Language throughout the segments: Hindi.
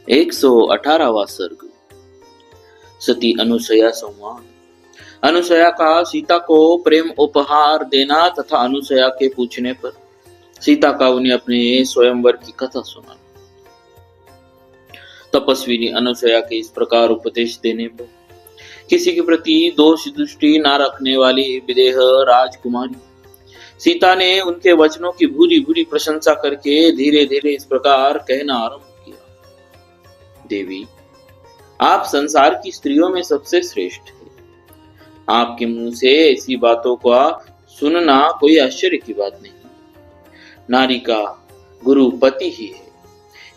118वां सर्ग। सती अनुसया संवाद। अनुसया का सीता को प्रेम उपहार देना तथा अनुसया के पूछने पर सीता का उन्हें अपने स्वयंवर की कथा सुनाना। तपस्विनी अनुसया के इस प्रकार उपदेश देने पर किसी के प्रति दोष दृष्टि न रखने वाली विदेह राजकुमारी सीता ने उनके वचनों की भूरी भूरी प्रशंसा करके धीरे धीरे इस प्रकार कहना आरंभ किया। देवी, आप संसार की स्त्रियों में सबसे श्रेष्ठ है। आपके मुंह से ऐसी बातों का सुनना कोई आश्चर्य की बात नहीं। नारी का गुरु पति ही है।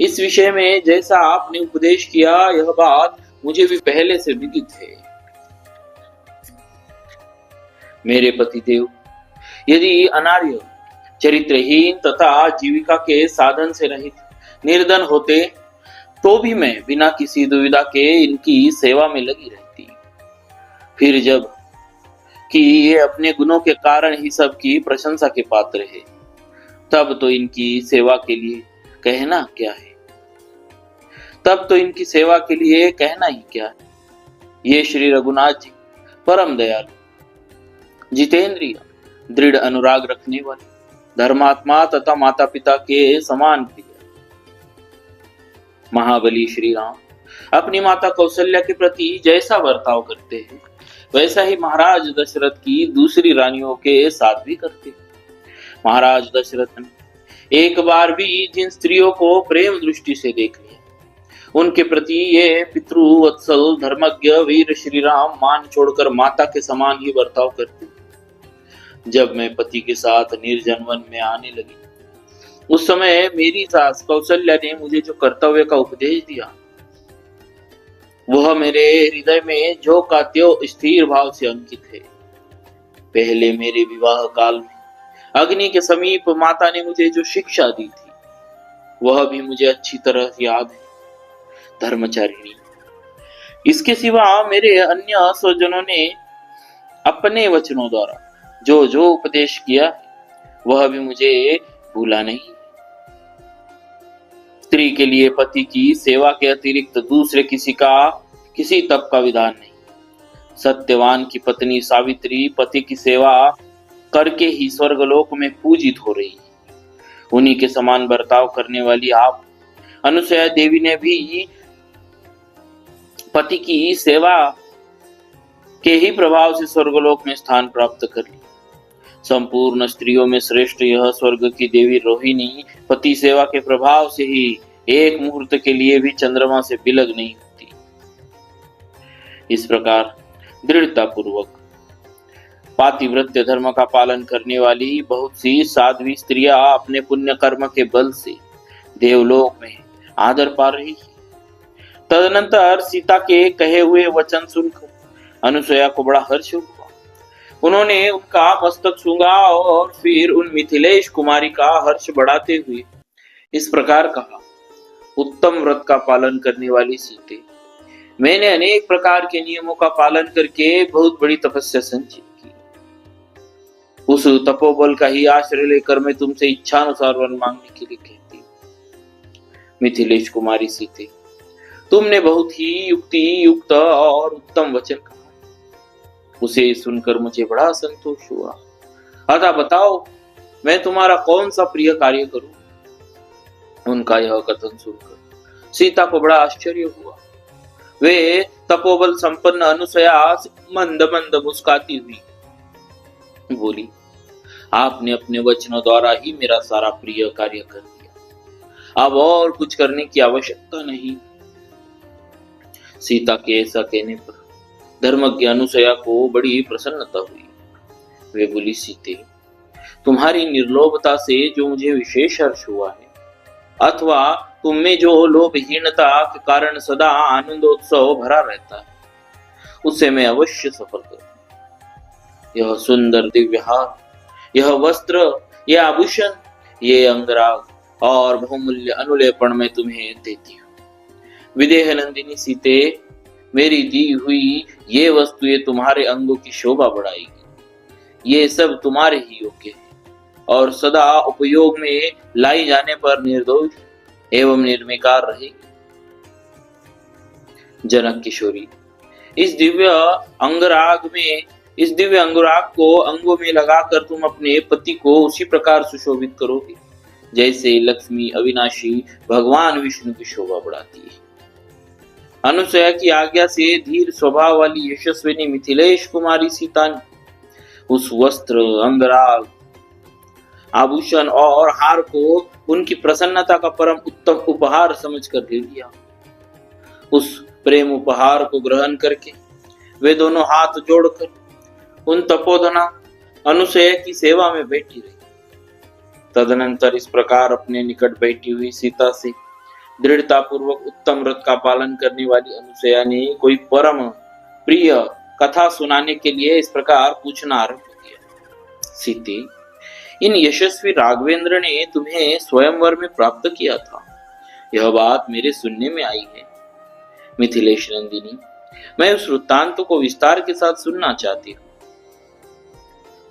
इस विषय में जैसा आपने उपदेश किया, यह बात मुझे भी पहले से विदित है। मेरे पति देव, यदि अनार्य, चरित्रहीन तथा जीविका के साधन से रहित निर्धन होते तो भी मैं बिना किसी दुविधा के इनकी सेवा में लगी रहती। फिर जब कि ये अपने गुणों के कारण ही सबकी प्रशंसा के पात्र है, तब तो इनकी सेवा के लिए कहना क्या है। ये श्री रघुनाथ जी परम दयालु, जितेंद्रिय, दृढ़ अनुराग रखने वाले, धर्मात्मा तथा माता पिता के समान प्रिय महाबली श्री राम अपनी माता कौशल्या के प्रति जैसा बर्ताव करते हैं, वैसा ही महाराज दशरथ की दूसरी रानियों के साथ भी करते हैं। महाराज दशरथ ने एक बार भी जिन स्त्रियों को प्रेम दृष्टि से देख लिया, उनके प्रति ये पितृवत्सल धर्मज्ञ वीर श्री राम मान छोड़कर माता के समान ही बर्ताव करते। जब मैं पति के साथ निर्जन वन में आने लगी, उस समय मेरी सास कौशल्या ने मुझे जो कर्तव्य का उपदेश दिया, वह मेरे हृदय में जो का त्यों स्थिर भाव से अंकित है। पहले मेरे विवाह काल में अग्नि के समीप माता ने मुझे जो शिक्षा दी थी, वह भी मुझे अच्छी तरह याद है। धर्मचारिणी, इसके सिवा मेरे अन्य स्वजनों ने अपने वचनों द्वारा जो जो उपदेश किया, वह भी मुझे भूला नहीं। स्त्री के लिए पति की सेवा के अतिरिक्त दूसरे किसी तप का विधान नहीं। सत्यवान की पत्नी सावित्री पति की सेवा करके ही स्वर्गलोक में पूजित हो रही है। उन्हीं के समान बर्ताव करने वाली आप अनुसया देवी ने भी पति की सेवा के ही प्रभाव से स्वर्गलोक में स्थान प्राप्त कर लिया। संपूर्ण स्त्रियों में श्रेष्ठ यह स्वर्ग की देवी रोहिणी पति सेवा के प्रभाव से ही एक मुहूर्त के लिए भी चंद्रमा से बिलग नहीं होती। इस प्रकार दृढ़ता पूर्वक पातिव्रत्य धर्म का पालन करने वाली बहुत सी साध्वी स्त्रियां अपने पुण्य कर्म के बल से देवलोक में आदर पा रही है। तदनंतर सीता के कहे हुए वचन सुनकर अनुसया को बड़ा हर्ष हुआ। उन्होंने उनका मस्तक छूंगा और फिर उन मिथिलेश कुमारी का हर्ष बढ़ाते हुए इस प्रकार कहा। उत्तम व्रत का पालन करने वाली सीते, मैंने अनेक प्रकार के नियमों का पालन करके बहुत बड़ी तपस्या संचित की। उस तपोबल का ही आश्रय लेकर मैं तुमसे इच्छानुसार वर मांगने के लिए कहती हूँ। मिथिलेश कुमारी सीते, तुमने बहुत ही युक्त और उत्तम वचन कहा। उसे सुनकर मुझे बड़ा संतोष हुआ। अतः बताओ, मैं तुम्हारा कौन सा प्रिय कार्य करूं? उनका यह कथन सुनकर सीता को बड़ा आश्चर्य हुआ। वे तपोबल संपन्न अनुसया मंद मंद मुस्काती हुई बोली, आपने अपने वचनों द्वारा ही मेरा सारा प्रिय कार्य कर दिया। अब और कुछ करने की आवश्यकता नहीं। सीता के ऐसा कहने पर धर्मज्ञ अनुसया को बड़ी प्रसन्नता हुई। वे बोली, सीते, तुम्हारी निर्लोभता से जो मुझे विशेष हर्ष हुआ है, अथवा तुम में जो लोभहीनता के कारण सदा आनंदोत्सव भरा रहता है, उससे मैं अवश्य सफल करूं। यह सुंदर दिव्य हार, यह वस्त्र, यह आभूषण, ये अंगराग और बहुमूल्य अनुलेपन मैं तुम्हें देती हूँ। विदेह नंदिनी सीते, मेरी दी हुई ये वस्तुएं तुम्हारे अंगों की शोभा बढ़ाएगी। ये सब तुम्हारे ही योग्य है और सदा उपयोग में लाई जाने पर निर्दोष एवं निर्विकार रहेगी। जनक किशोरी, इस दिव्य अंगराग को अंगों में लगाकर तुम अपने पति को उसी प्रकार सुशोभित करोगे जैसे लक्ष्मी अविनाशी भगवान विष्णु की शोभा बढ़ाती है। अनुसया की आज्ञा से धीर स्वभाव वाली यशस्विनी मिथिलेश कुमारी सीता ने उस वस्त्र, अंगराग, आभूषण और हार को उनकी प्रसन्नता का परम उत्तम उपहार समझकर ले लिया। उस प्रेम उपहार को ग्रहण करके वे दोनों हाथ जोड़कर उन तपोधना अनुसया की सेवा में बैठी रही। तदनंतर इस प्रकार अपने निकट बैठी हुई सीता से दृढ़ता पूर्वक उत्तम व्रत का पालन करने वाली अनुसया ने कोई परम प्रिय कथा सुनाने के लिए इस प्रकार पूछना आरंभ किया। सीते, इन यशस्वी राघवेंद्र ने तुम्हें स्वयंवर में प्राप्त किया था, यह बात मेरे सुनने में आई है। मिथिलेश नंदिनी, मैं उस वृत्तांत को विस्तार के साथ सुनना चाहती हूँ।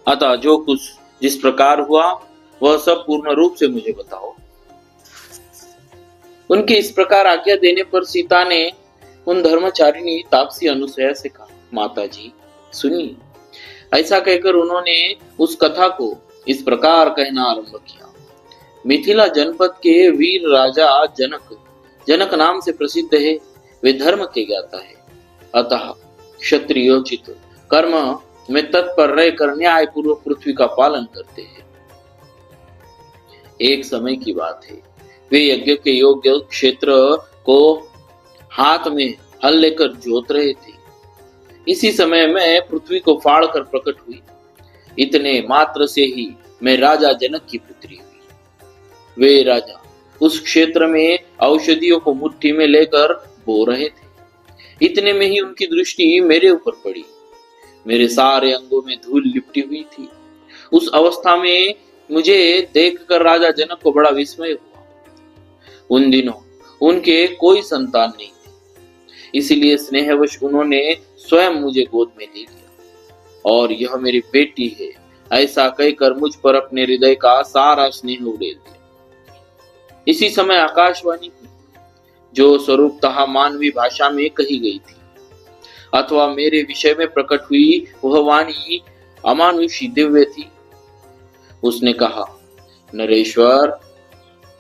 अतः जो कुछ जिस प्रकार हुआ वह सब पूर्ण रूप से मुझे बताओ। उनके इस प्रकार आज्ञा देने पर सीता ने उन धर्मचारिणी तापसी अनुसया से कहा, माता जी सुनिए। ऐसा कहकर उन्होंने उस कथा को इस प्रकार कहना आरंभ किया। मिथिला जनपद के वीर राजा जनक नाम से प्रसिद्ध है। वे धर्म के ज्ञाता है, अतः क्षत्रियोचित कर्म में तत्पर रहकर न्याय पूर्वक पृथ्वी का पालन करते हैं। एक समय की बात है, वे यज्ञ के योग्य क्षेत्र को हाथ में हल लेकर जोत रहे थे। इसी समय मैं पृथ्वी को फाड़ कर प्रकट हुई। इतने मात्र से ही मैं राजा जनक की पुत्री हुई। वे राजा उस क्षेत्र में औषधियों को मुट्ठी में लेकर बो रहे थे। इतने में ही उनकी दृष्टि मेरे ऊपर पड़ी। मेरे सारे अंगों में धूल लिपटी हुई थी। उस अवस्था में मुझे देखकर राजा जनक को बड़ा विस्मय हुआ। उन दिनों उनके कोई संतान नहीं थी, इसलिए स्नेहवश उन्होंने स्वयं मुझे गोद में ले लिया और यह मेरी बेटी है ऐसा कहकर मुझ पर अपने हृदय का सारा स्नेह उड़ेल दिया। इसी समय आकाशवाणी हुई, जो स्वरूपतः मानवी भाषा में कही गई थी अथवा मेरे विषय में प्रकट हुई, वह वाणी अमानुषी दिव्य थी। उसने कहा, नरेश्वर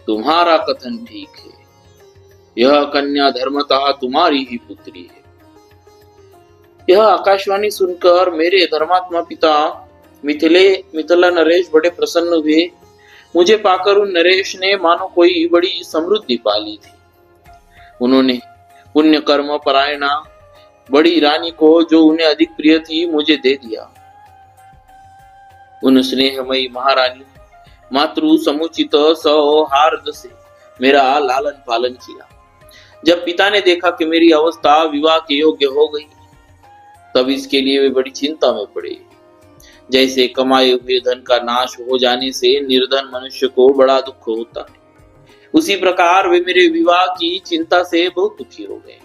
तुम्हारा कथन ठीक है, यह कन्या धर्मतः तुम्हारी ही पुत्री है। यह आकाशवाणी सुनकर मेरे धर्मात्मा पिता मिथिला नरेश बड़े प्रसन्न हुए। मुझे पाकर उन नरेश ने मानो कोई बड़ी समृद्धि पाली थी। उन्होंने पुण्य कर्म परायणा बड़ी रानी को, जो उन्हें अधिक प्रिय थी, मुझे दे दिया। उन स्नेहमयी महारानी मातृ समुचित सौहार्द से मेरा लालन पालन किया। जब पिता ने देखा कि मेरी अवस्था विवाह के योग्य हो गई, तब इसके लिए वे बड़ी चिंता में पड़े। जैसे कमाए हुए धन का नाश हो जाने से निर्धन मनुष्य को बड़ा दुख होता है, उसी प्रकार वे मेरे विवाह की चिंता से बहुत दुखी हो गए।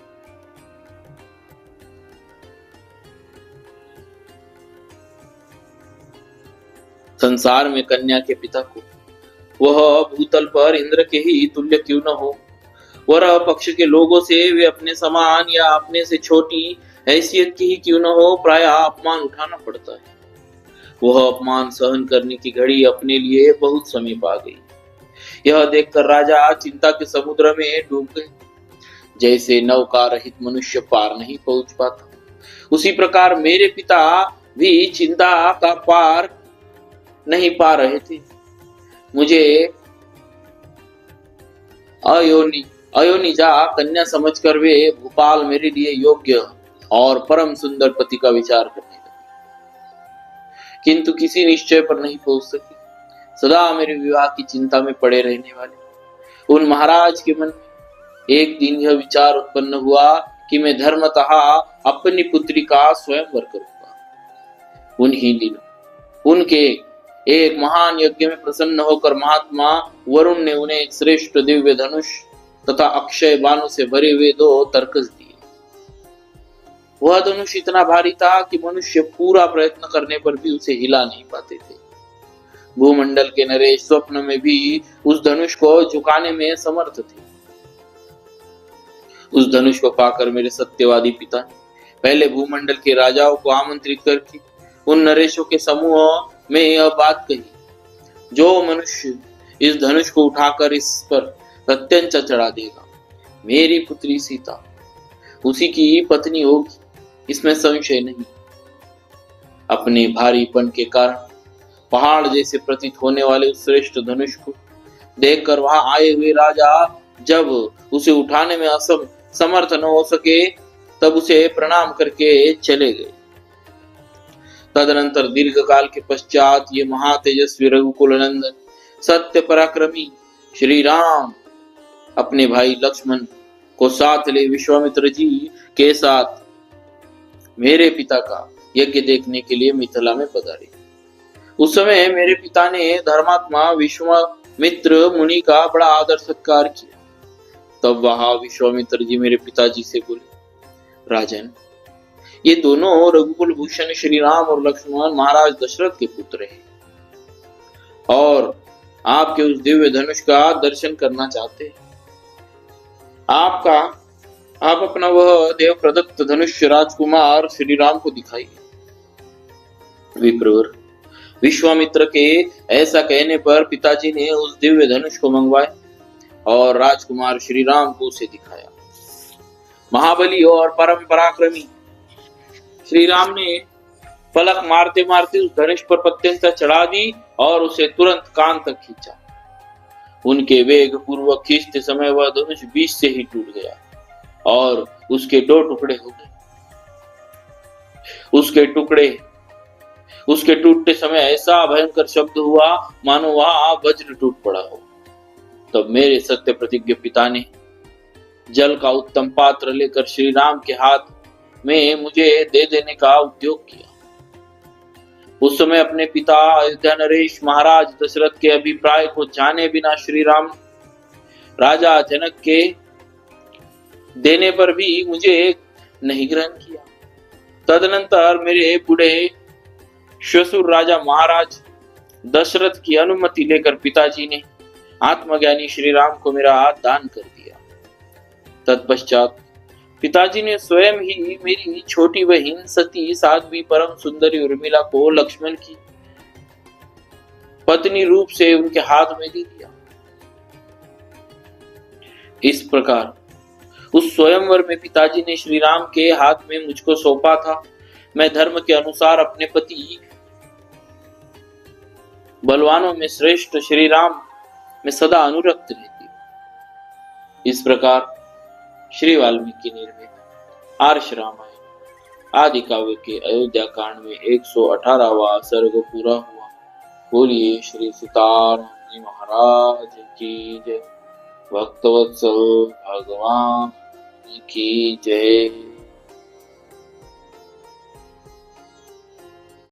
संसार में कन्या के पिता को वह भूतल पर इंद्र के ही तुल्य क्यों न हो, वर पक्ष के लोगों से वे अपने समान या अपने से छोटी हैसियत की ही क्यों न हो, प्रायः अपमान उठाना पड़ता है। वह अपमान सहन करने की घड़ी अपने लिए बहुत समीप आ गई। यह देखकर राजा चिंता के समुद्र में डूब गए। जैसे नौका रहित मनुष्य पार नहीं पहुंच पाता, उसी प्रकार मेरे पिता भी चिंता का पार नहीं पा रहे थे। मुझे अयोनिजा कन्या समझकर वे भोपाल मेरे लिए योग्य और परम सुंदर पति का विचार करने लगे, किंतु किसी निश्चय पर नहीं पहुंच सके। सदा मेरे विवाह की चिंता में पड़े रहने वाले उन महाराज के मन में एक दिन यह विचार उत्पन्न हुआ कि मैं धर्मतः अपनी पुत्री का स्वयंवर करूंगा। उन्हीं दिनों उनके एक महान यज्ञ में प्रसन्न होकर महात्मा वरुण ने उन्हें एक श्रेष्ठ दिव्य धनुष तथा अक्षय बाणों से भरे हुए 2 तरकस दिए। वह धनुष इतना भारी था कि मनुष्य पूरा प्रयत्न करने पर भी उसे हिला नहीं पाते थे। भूमंडल के नरेश स्वप्न में भी उस धनुष को झुकाने में समर्थ थे। उस धनुष को पाकर मेरे सत्यवादी पिता ने पहले भूमंडल के राजाओं को आमंत्रित करके उन नरेशों के समूह में यह बात कही, जो मनुष्य इस धनुष को उठाकर इस पर प्रत्यंचा चढ़ा देगा, मेरी पुत्री सीता उसी की पत्नी होगी, इसमें संशय नहीं। अपने भारीपन के कारण पहाड़ जैसे प्रतीत होने वाले उस श्रेष्ठ धनुष को देखकर वहां आए हुए राजा जब उसे उठाने में समर्थ न हो सके, तब उसे प्रणाम करके चले गए। तदनंतर दीर्घ काल के पश्चात ये महातेजस्वी रघुकुल नंदन सत्य पराक्रमी श्री राम अपने भाई लक्ष्मण को साथ ले विश्वामित्र जी के साथ मेरे पिता का यज्ञ देखने के लिए मिथिला में पधारे। उस समय मेरे पिता ने धर्मात्मा विश्वामित्र मुनि का बड़ा आदर सत्कार किया। तब वहां विश्वामित्र जी मेरे पिताजी से बोले, राजन, ये दोनों रघुकुल भूषण श्री राम और लक्ष्मण महाराज दशरथ के पुत्र हैं और आपके उस दिव्य धनुष का दर्शन करना चाहते हैं। आप अपना वह देव प्रदत्त धनुष राजकुमार श्री राम को दिखाइए। विप्रवर, विश्वामित्र के ऐसा कहने पर पिताजी ने उस दिव्य धनुष को मंगवाया और राजकुमार श्री राम को उसे दिखाया। महाबली और परम पराक्रमी श्री राम ने पलक मारते मारते उस धनुष पर प्रत्यंचा चढ़ा दी और उसे तुरंत कान तक खींचा। उनके वेग पूर्वक खींचते समय वह धनुष बीच से ही टूट गया और उसके 2 टुकड़े हो गए। उसके टूटते समय ऐसा भयंकर शब्द हुआ मानो वहां वज्र टूट पड़ा हो। तब मेरे सत्य प्रतिज्ञ पिता ने जल का उत्तम पात्र लेकर श्री राम के हाथ में मुझे दे देने का उद्योग किया। उस समय अपने पिता अयोध्या नरेश महाराज दशरथ के अभिप्राय को जाने बिना श्री राम राजा जनक के देने पर भी मुझे नहीं ग्रहण किया। तदनंतर मेरे बूढ़े श्वशुर राजा महाराज दशरथ की अनुमति लेकर पिताजी ने आत्मज्ञानी श्री राम को मेरा दान कर दिया। तत्पश्चात पिताजी ने स्वयं ही मेरी छोटी बहन सती साध्वी परम सुंदरी उर्मिला को लक्ष्मण की पत्नी रूप से उनके हाथ में दे दिया। इस प्रकार उस स्वयंवर में पिताजी ने श्री राम के हाथ में मुझको सौंपा था। मैं धर्म के अनुसार अपने पति बलवानों में श्रेष्ठ श्री राम में सदा अनुरक्त रहती हूं। इस प्रकार श्री वाल्मीकि निर्मित आर्ष रामायण आदि काव्य के अयोध्या कांड में 118वां सर्ग पूरा हुआ। बोलिए श्री सीताराम जी महाराज की जय। भक्तवत्सल भगवान की जय।